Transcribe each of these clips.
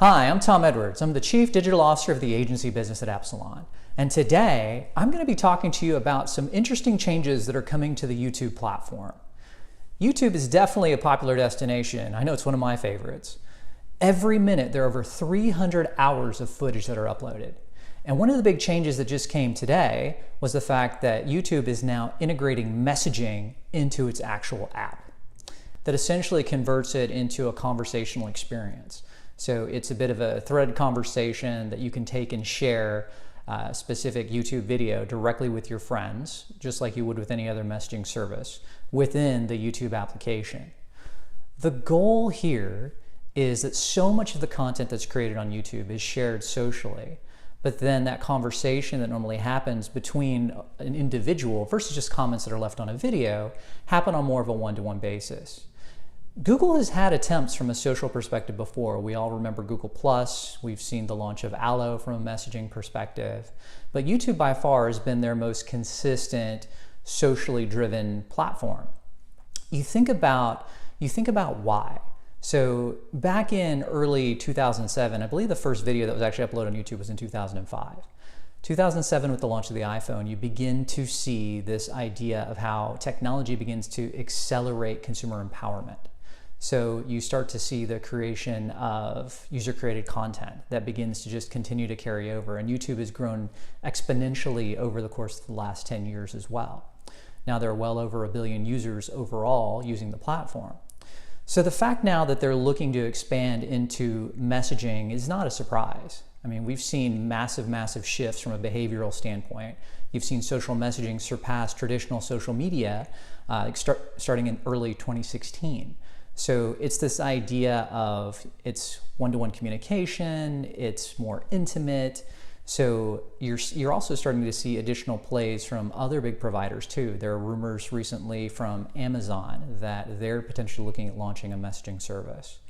Hi, I'm Tom Edwards. I'm the Chief Digital Officer of the agency business at Epsilon. And today, I'm going to be talking to you about some interesting changes that are coming to the YouTube platform. YouTube is definitely a popular destination. I know it's one of my favorites. Every minute, there are over 300 hours of footage that are uploaded. And one of the big changes that just came today was the fact that YouTube is now integrating messaging into its actual app. That essentially converts it into a conversational experience. So it's a bit of a thread conversation that you can take and share a specific YouTube video directly with your friends, just like you would with any other messaging service within the YouTube application. The goal here is that so much of the content that's created on YouTube is shared socially, but then that conversation that normally happens between an individual versus just comments that are left on a video happen on more of a one-to-one basis. Google has had attempts from a social perspective before. We all remember Google+, we've seen the launch of Allo from a messaging perspective, but YouTube by far has been their most consistent, socially driven platform. You think about why. So back in early 2007, I believe the first video that was actually uploaded on YouTube was in 2005. 2007, with the launch of the iPhone, you begin to see this idea of how technology begins to accelerate consumer empowerment. So you start to see the creation of user-created content that begins to just continue to carry over. And YouTube has grown exponentially over the course of the last 10 years as well. Now there are well over 1 billion users overall using the platform. So the fact now that they're looking to expand into messaging is not a surprise. I mean, we've seen massive shifts from a behavioral standpoint. You've seen social messaging surpass traditional social media starting in early 2016. So it's this idea of it's one-to-one communication, it's more intimate. So you're also starting to see additional plays from other big providers too. There are rumors recently from Amazon that they're potentially looking at launching a messaging service.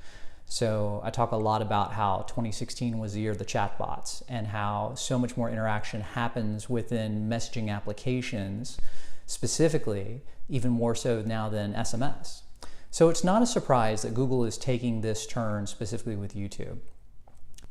So I talk a lot about how 2016 was the year of the chatbots and how so much more interaction happens within messaging applications, specifically, even more so now than SMS. So it's not a surprise that Google is taking this turn specifically with YouTube.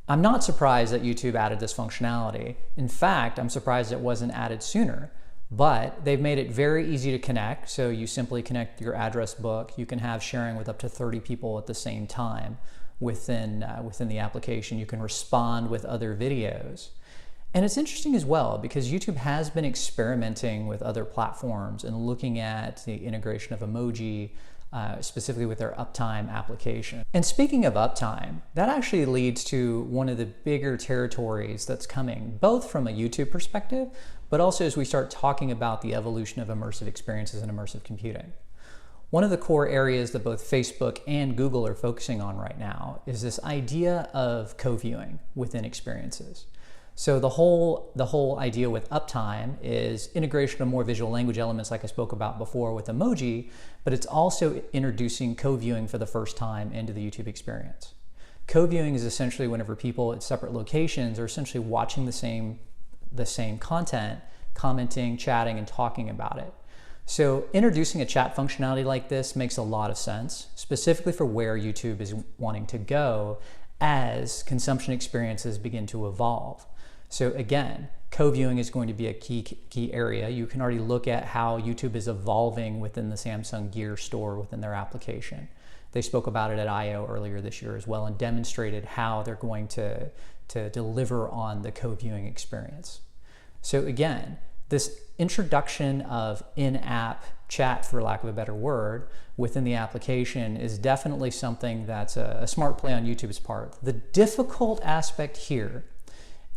I'm not surprised that YouTube added this functionality. In fact, I'm surprised it wasn't added sooner, but they've made it very easy to connect. So you simply connect your address book. You can have sharing with up to 30 people at the same time within the application. You can respond with other videos. And it's interesting as well because YouTube has been experimenting with other platforms and looking at the integration of emoji, specifically with their Uptime application. And speaking of Uptime, that actually leads to one of the bigger territories that's coming, both from a YouTube perspective, but also as we start talking about the evolution of immersive experiences and immersive computing. One of the core areas that both Facebook and Google are focusing on right now is this idea of co-viewing within experiences. So the whole idea with Uptime is integration of more visual language elements like I spoke about before with emoji, but it's also introducing co-viewing for the first time into the YouTube experience. Co-viewing is essentially whenever people at separate locations are essentially watching the same content, commenting, chatting, and talking about it. So introducing a chat functionality like this makes a lot of sense, specifically for where YouTube is wanting to go as consumption experiences begin to evolve. So again, co-viewing is going to be a key area. You can already look at how YouTube is evolving within the Samsung Gear store within their application. They spoke about it at I/O earlier this year as well and demonstrated how they're going to deliver on the co-viewing experience. So again, this introduction of in-app chat, for lack of a better word, within the application is definitely something that's a smart play on YouTube's part. The difficult aspect here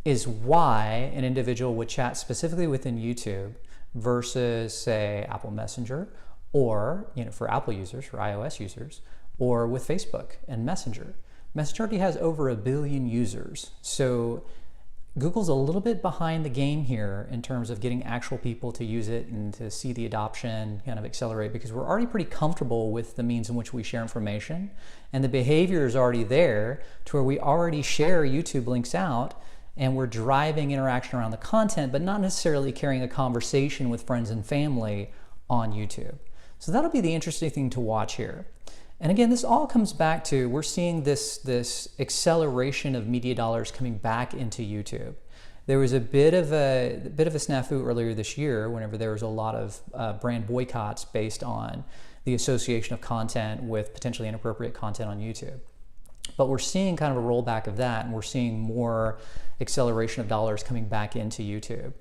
is why an individual would chat specifically within YouTube versus, say, Apple Messenger, or for Apple users, for iOS users, or with Facebook and Messenger. Messenger already has over 1 billion users. So Google's a little bit behind the game here in terms of getting actual people to use it and to see the adoption kind of accelerate, because we're already pretty comfortable with the means in which we share information, and the behavior is already there to where we already share YouTube links out and we're driving interaction around the content, but not necessarily carrying a conversation with friends and family on YouTube. So that'll be the interesting thing to watch here. And again, this all comes back to, we're seeing this acceleration of media dollars coming back into YouTube. There was a bit of a snafu earlier this year whenever there was a lot of brand boycotts based on the association of content with potentially inappropriate content on YouTube. But we're seeing kind of a rollback of that, and we're seeing more acceleration of dollars coming back into YouTube.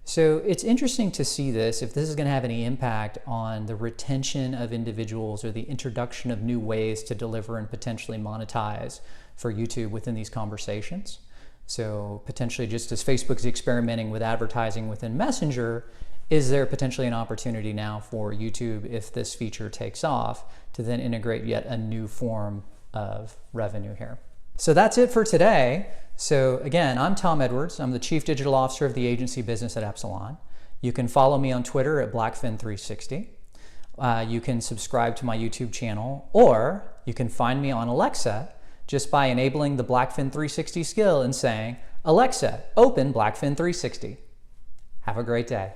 So it's interesting to see this, if this is going to have any impact on the retention of individuals or the introduction of new ways to deliver and potentially monetize for YouTube within these conversations. So potentially, just as Facebook is experimenting with advertising within Messenger, is there potentially an opportunity now for YouTube, if this feature takes off, to then integrate yet a new form of revenue here? So that's it for today. So again, I'm Tom Edwards. I'm the Chief Digital Officer of the agency business at Epsilon. You can follow me on Twitter at BlackFin360. You can subscribe to my YouTube channel, or you can find me on Alexa just by enabling the BlackFin360 skill and saying, "Alexa, open BlackFin360." Have a great day.